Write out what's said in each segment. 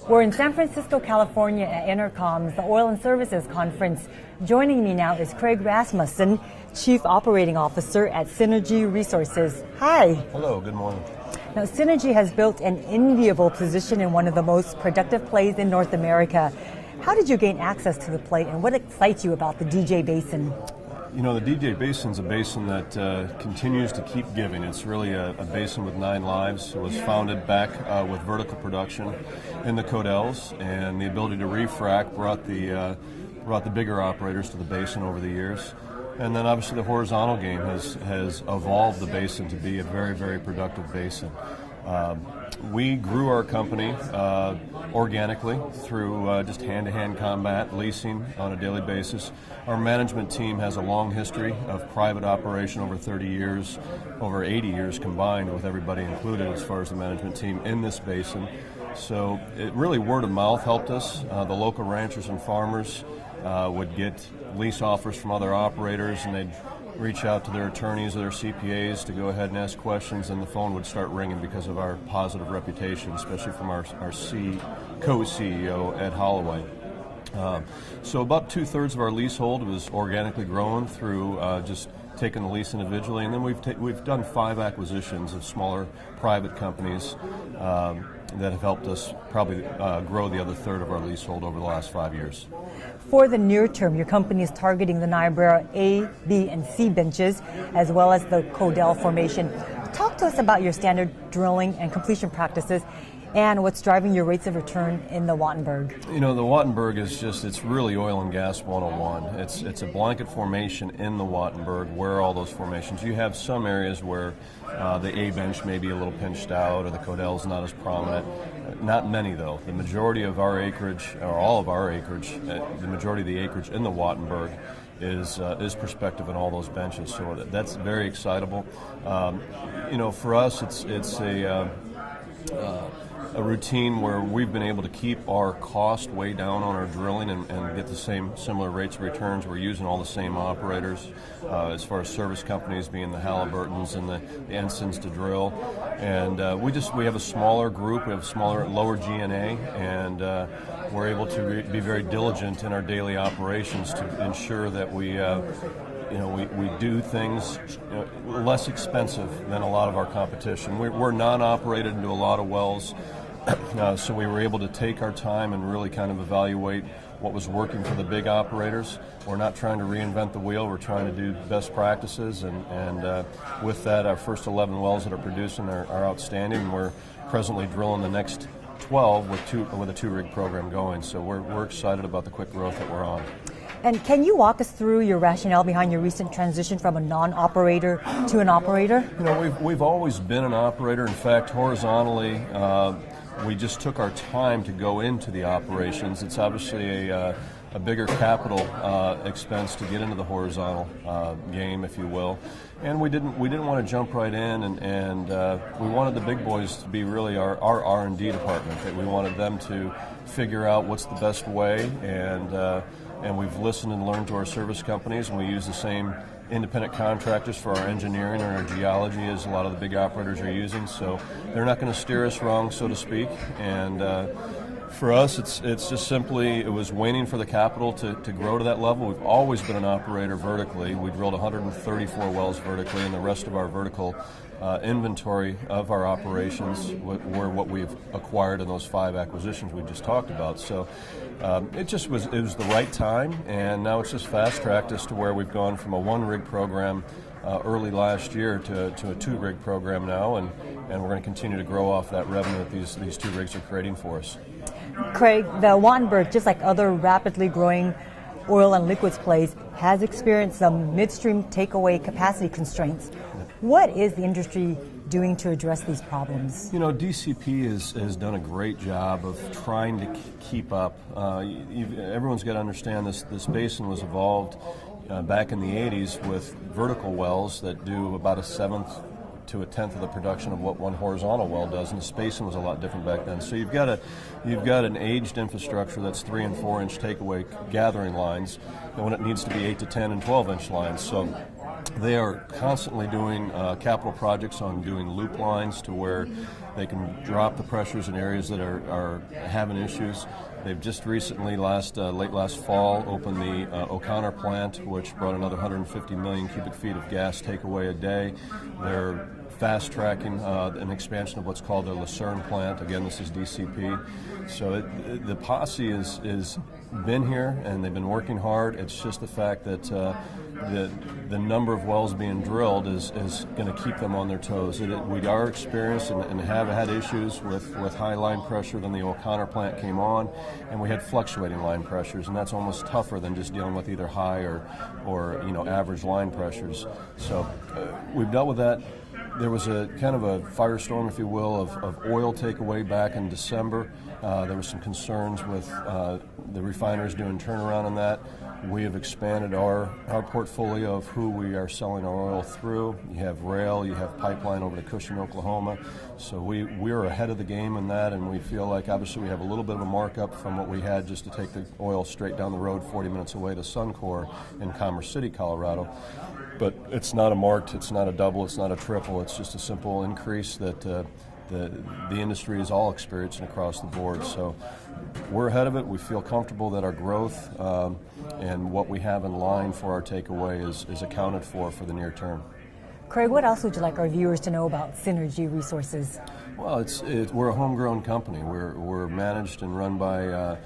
We're in San Francisco, California at EnerCom's the Oil and Services Conference. Joining me now is Craig Rasmuson, Chief Operating Officer at SYRG Resources. Hi. Hello, good morning. Now, SYRG has built an enviable position in one of the most productive plays in North America. How did you gain access to the play, and what excites you about the DJ Basin? You know, the DJ Basin's a basin that continues to keep giving. It's really a basin with 9 lives. It was founded back with vertical production in the Codels, and the ability to refrac brought the bigger operators to the basin over the years. And then obviously the horizontal game has evolved the basin to be a very, very productive basin. We grew our company organically through just hand-to-hand combat, leasing on a daily basis. Our management team has a long history of private operation, over 30 years, over 80 years combined with everybody included as far as the management team in this basin. So it really, word of mouth helped us. The local ranchers and farmers would get lease offers from other operators, and they'd reach out to their attorneys or their CPAs to go ahead and ask questions, and the phone would start ringing because of our positive reputation, especially from our co-CEO, Ed Holloway. So about 2/3 of our leasehold was organically grown through just taking the lease individually, and then we've done 5 acquisitions of smaller private companies that have helped us probably grow the other third of our leasehold over the last 5 years. For the near term, your company is targeting the Niobrara A, B, and C benches, as well as the Codell Formation. Talk to us about your standard drilling and completion practices and what's driving your rates of return in the Wattenberg. You know, the Wattenberg is it's really oil and gas 101. It's a blanket formation in the Wattenberg. Where are all those formations? You have some areas where the A bench may be a little pinched out, or the Codell's not as prominent. Not many, though. The majority of our acreage, or all of our acreage, the majority of the acreage in the Wattenberg is prospective in all those benches. So that's very excitable. You know, for us, it's a routine where we've been able to keep our cost way down on our drilling and get the similar rates of returns. We're using all the same operators as far as service companies, being the Halliburtons and the Ensigns to drill. And we have a smaller group, we have a smaller, lower G&A, and we're able to be very diligent in our daily operations to ensure that we do things less expensive than a lot of our competition. We're non-operated into a lot of wells, so we were able to take our time and really kind of evaluate what was working for the big operators. We're not trying to reinvent the wheel. We're trying to do best practices, and with that, our first 11 wells that are producing are outstanding, and we're presently drilling the next 12 with a 2-rig program going. So we're excited about the quick growth that we're on. And can you walk us through your rationale behind your recent transition from a non-operator to an operator? You know, we've always been an operator. In fact, horizontally, we just took our time to go into the operations. It's obviously a bigger capital expense to get into the horizontal game, if you will. And we didn't want to jump right in, and we wanted the big boys to be really our R&D department. That we wanted them to figure out what's the best way, and we've listened and learned to our service companies, and we use the same independent contractors for our engineering and our geology as a lot of the big operators are using. So they're not going to steer us wrong, so to speak. And for us, it's just simply, it was waiting for the capital to grow to that level. We've always been an operator vertically. We drilled 134 wells vertically, and the rest of our vertical inventory of our operations were what we've acquired in those 5 acquisitions we just talked about. So it was the right time, and now it's just fast-tracked us to where we've gone from a 1-rig program early last year to a 2-rig program now, and we're going to continue to grow off that revenue that these 2 rigs are creating for us. Craig, the Wattenberg, just like other rapidly growing oil and liquids plays, has experienced some midstream takeaway capacity constraints. What is the industry doing to address these problems? You know, DCP has done a great job of trying to keep up. Everyone's got to understand this basin was evolved back in the 80s with vertical wells that do about 1/7 to 1/10 of the production of what one horizontal well does, and the spacing was a lot different back then. So you've got an aged infrastructure that's 3 and 4 inch takeaway gathering lines, and when it needs to be 8 to 10 and 12 inch lines. So they are constantly doing capital projects on doing loop lines to where They can drop the pressures in areas that are having issues. They've just recently, late last fall, opened the O'Connor plant, which brought another 150 million cubic feet of gas takeaway a day. They're fast-tracking an expansion of what's called their Lucerne plant. Again, this is DCP. So the posse is been here, and they've been working hard. It's just the fact that the number of wells being drilled is going to keep them on their toes. We are experienced and have had issues with high line pressure. Then the O'Connor plant came on, and we had fluctuating line pressures, and that's almost tougher than just dealing with either high or average line pressures. So we've dealt with that. There was a kind of a firestorm, if you will, of oil takeaway back in December. There were some concerns with the refiners doing turnaround on that. We have expanded our portfolio of who we are selling our oil through. You have rail, you have pipeline over to Cushing, Oklahoma. So we're ahead of the game in that, and we feel like obviously we have a little bit of a markup from what we had just to take the oil straight down the road 40 minutes away to Suncor in Commerce City, Colorado. But it's not a marked, it's not a double, it's not a triple, it's just a simple increase that the industry is all experiencing across the board. So we're ahead of it. We feel comfortable that our growth and what we have in line for our takeaway is accounted for the near term. Craig, what else would you like our viewers to know about Synergy Resources? Well, we're a homegrown company. We're managed and run by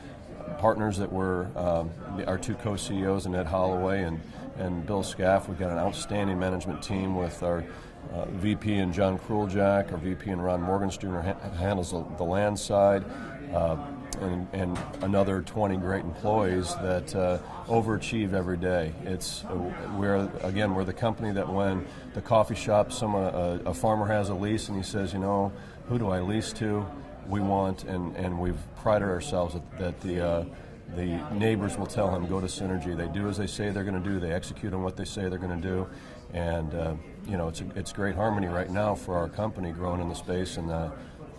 partners that were our two co-CEOs, Ed Holloway and Bill Scaff. We've got an outstanding management team with our VP and John Kruljak, our VP and Ron Morgenstern handles the land side, and another 20 great employees that overachieve every day. We're the company that when the coffee shop, a farmer has a lease and he says, who do I lease to? We want, and we've prided ourselves that the neighbors will tell him, go to Synergy. They do as they say they're going to do. They execute on what they say they're going to do. And, it's great harmony right now for our company growing in the space, and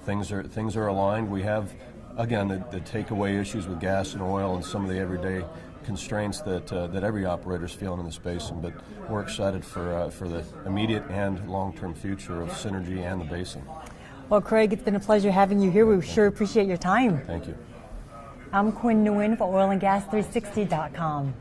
things are aligned. We have, again, the takeaway issues with gas and oil and some of the everyday constraints that every operator is feeling in the basin, but we're excited for the immediate and long-term future of Synergy and the basin. Well, Craig, it's been a pleasure having you here. We sure appreciate your time. Thank you. I'm Quinn Nguyen for OilAndGas360.com.